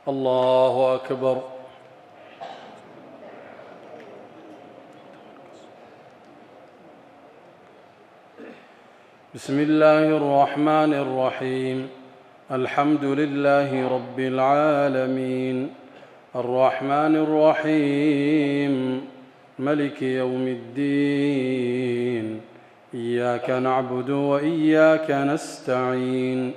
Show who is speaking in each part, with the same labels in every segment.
Speaker 1: الله أكبر. بسم الله الرحمن الرحيم. الحمد لله رب العالمين، الرحمن الرحيم، ملك يوم الدين، إياك نعبد وإياك نستعين،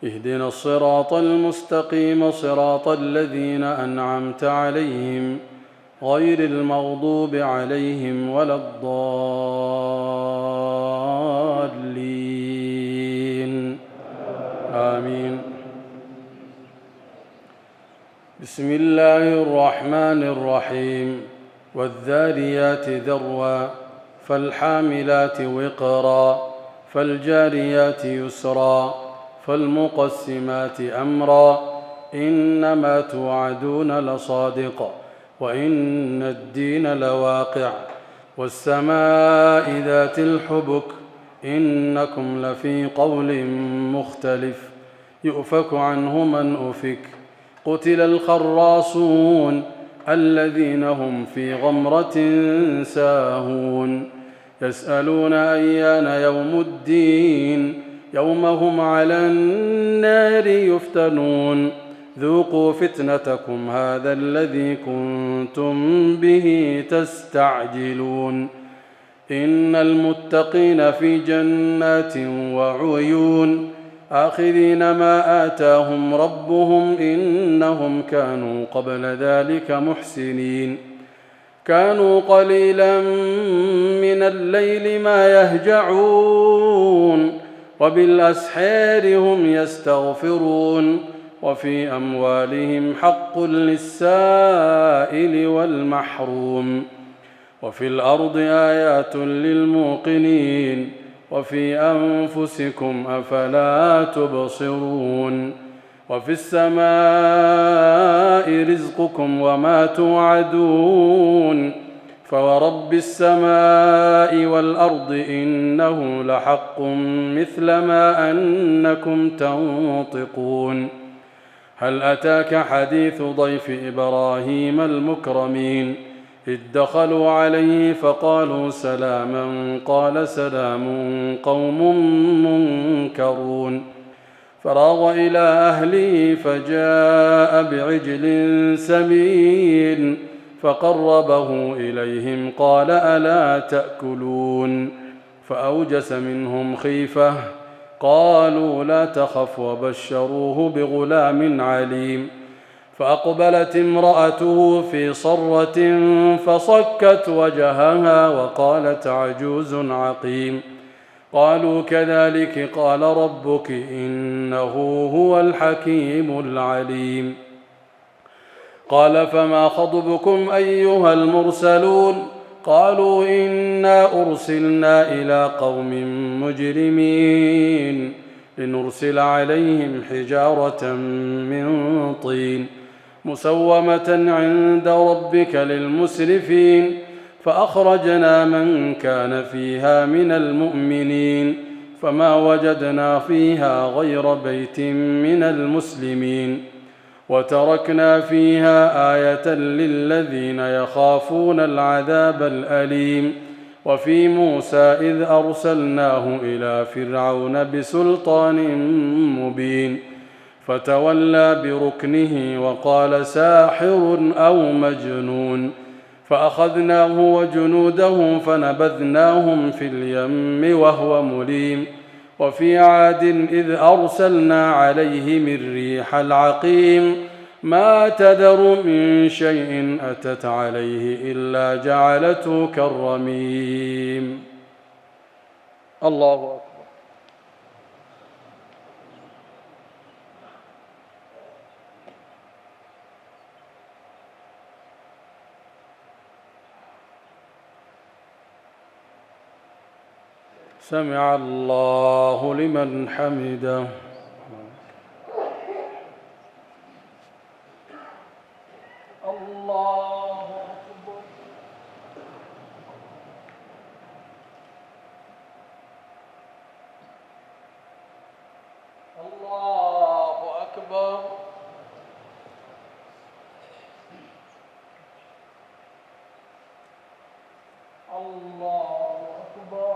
Speaker 1: اهدنا الصراط المستقيم صراط الذين أنعمت عليهم غير المغضوب عليهم ولا الضالين، آمين. بسم الله الرحمن الرحيم. والذاريات ذروا فالحاملات وقرا فالجاريات يسرا فالمقسمات أمرا إنما توعدون لصادق وإن الدين لواقع والسماء ذات الحبك إنكم لفي قول مختلف يؤفك عنه من أفك قتل الخراصون الذين هم في غمرة ساهون يسألون أيان يوم الدين يوم هم على النار يفتنون ذوقوا فتنتكم هذا الذي كنتم به تستعجلون إن المتقين في جنات وعيون آخذين ما آتاهم ربهم إنهم كانوا قبل ذلك محسنين كانوا قليلا من الليل ما يهجعون وبالأسحار هم يستغفرون وفي أموالهم حق للسائل والمحروم وفي الأرض آيات للموقنين وفي أنفسكم أفلا تبصرون وفي السماء رزقكم وما توعدون فورب السماء والأرض إنه لحق مثل ما أنكم تنطقون هل أتاك حديث ضيف إبراهيم المكرمين إذ دخلوا عليه فقالوا سلاما قال سلام قوم منكرون فراغ إلى أهله فجاء بعجل سمين فقربه إليهم قال ألا تأكلون فأوجس منهم خيفة قالوا لا تخف وبشروه بغلام عليم فأقبلت امرأته في صرة فصكت وجهها وقالت عجوز عقيم قالوا كذلك قال ربك إنه هو الحكيم العليم قال فما خطبكم أيها المرسلون قالوا إنا أرسلنا إلى قوم مجرمين لنرسل عليهم حجارة من طين مسومة عند ربك للمسرفين فأخرجنا من كان فيها من المؤمنين فما وجدنا فيها غير بيت من المسلمين وتركنا فيها آية للذين يخافون العذاب الأليم وفي موسى إذ أرسلناه إلى فرعون بسلطان مبين فتولى بركنه وقال ساحر أو مجنون فأخذناه وجنوده فنبذناهم في اليم وهو مليم وفي عاد إذ أرسلنا عليهم الريح العقيم ما تذر من شيء أتت عليه إلا جعلته كالرميم. الله أكبر. سمع الله لمن حمده. الله أكبر. الله أكبر. الله أكبر.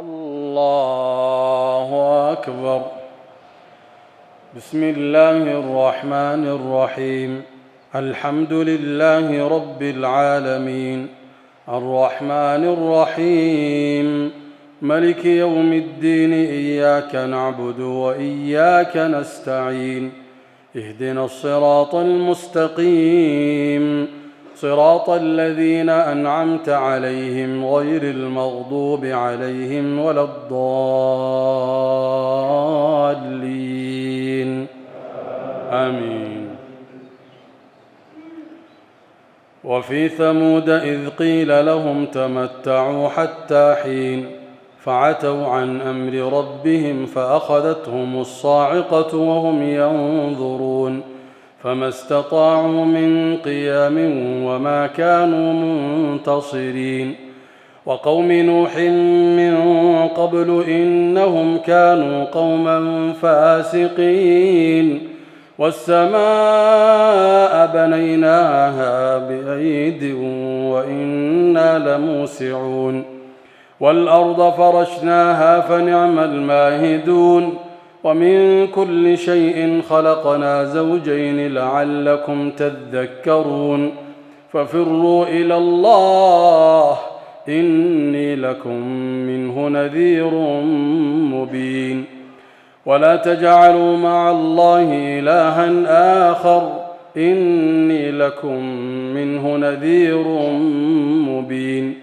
Speaker 1: الله أكبر. بسم الله الرحمن الرحيم. الحمد لله رب العالمين، الرحمن الرحيم، ملك يوم الدين. إياك نعبد وإياك نستعين. اهدنا الصراط المستقيم، صراط الذين أنعمت عليهم غير المغضوب عليهم ولا الضالين. آمين. وفي ثمود إذ قيل لهم تمتعوا حتى حين، فعتوا عن أمر ربهم فأخذتهم الصاعقة وهم ينظرون، فما استطاعوا من قيام وما كانوا منتصرين. وقوم نوح من قبل إنهم كانوا قوما فاسقين. والسماء بنيناها بأيد وإنا لموسعون. والأرض فرشناها فنعم الماهدون. ومن كل شيء خلقنا زوجين لعلكم تذكرون. ففروا إلى الله إني لكم منه نذير مبين. ولا تجعلوا مع الله إلها آخر إني لكم منه نذير مبين.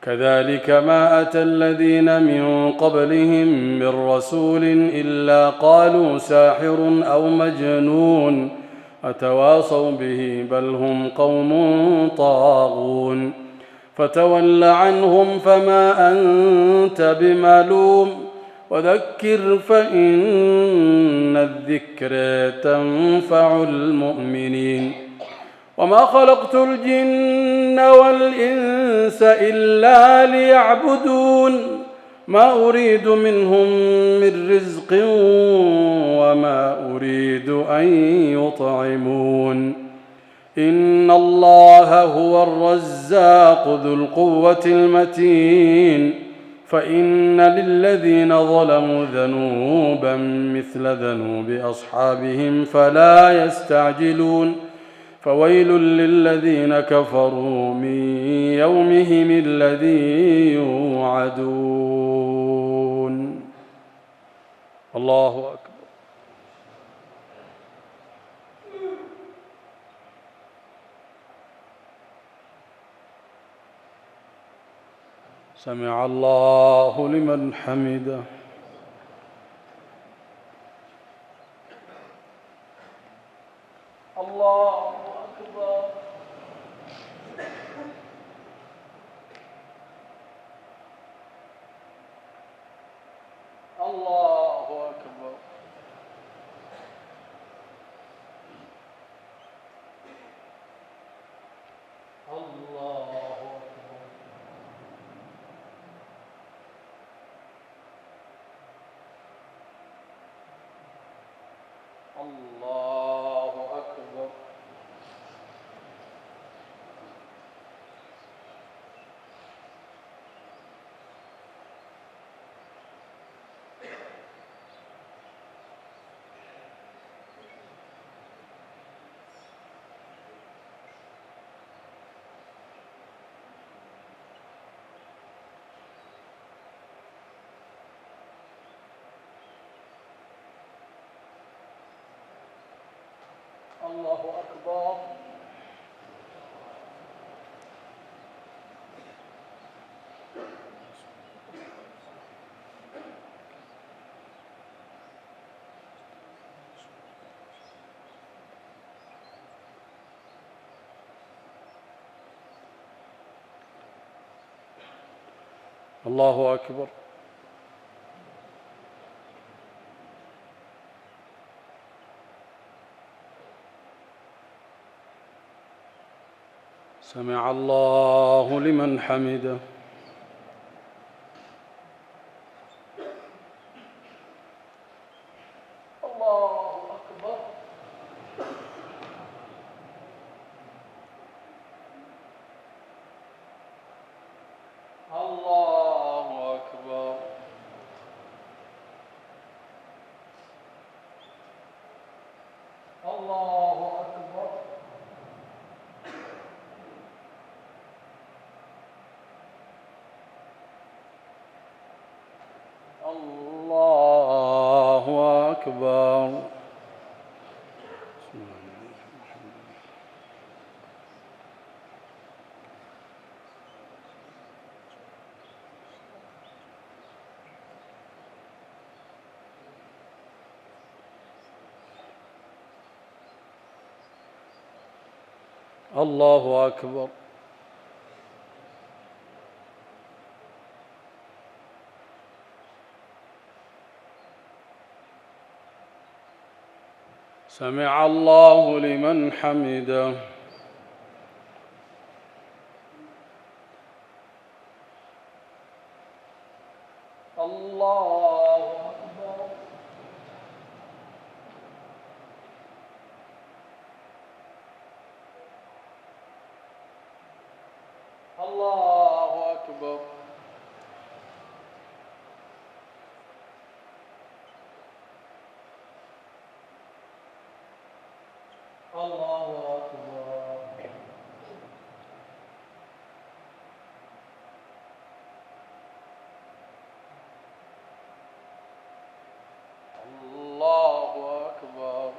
Speaker 1: كذلك ما أتى الذين من قبلهم من رسول إلا قالوا ساحر أو مجنون أتواصوا به بل هم قوم طاغون. فتول عنهم فما أنت بملوم وذكر فإن الذكر تنفع المؤمنين. وما خلقت الجن والإنس إلا ليعبدون ما أريد منهم من رزق وما أريد أن يطعمون. إن الله هو الرزاق ذو القوة المتين. فإن للذين ظلموا ذنوبا مثل ذنوب أصحابهم فلا يستعجلون. فويل للذين كفروا من يومهم الذي يوعدون. الله أكبر. سمع الله لمن حمده. الله أكبر. الله أكبر. الله أكبر. الله أكبر. الله أكبر. الله أكبر. سمع الله لمن حمده. الله أكبر. الله أكبر. سمع الله لمن حمده. الله أكبر. الله أكبر. الله أكبر. الله أكبر.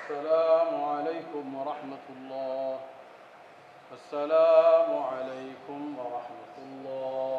Speaker 1: السلام عليكم ورحمة الله. السلام عليكم ورحمة الله.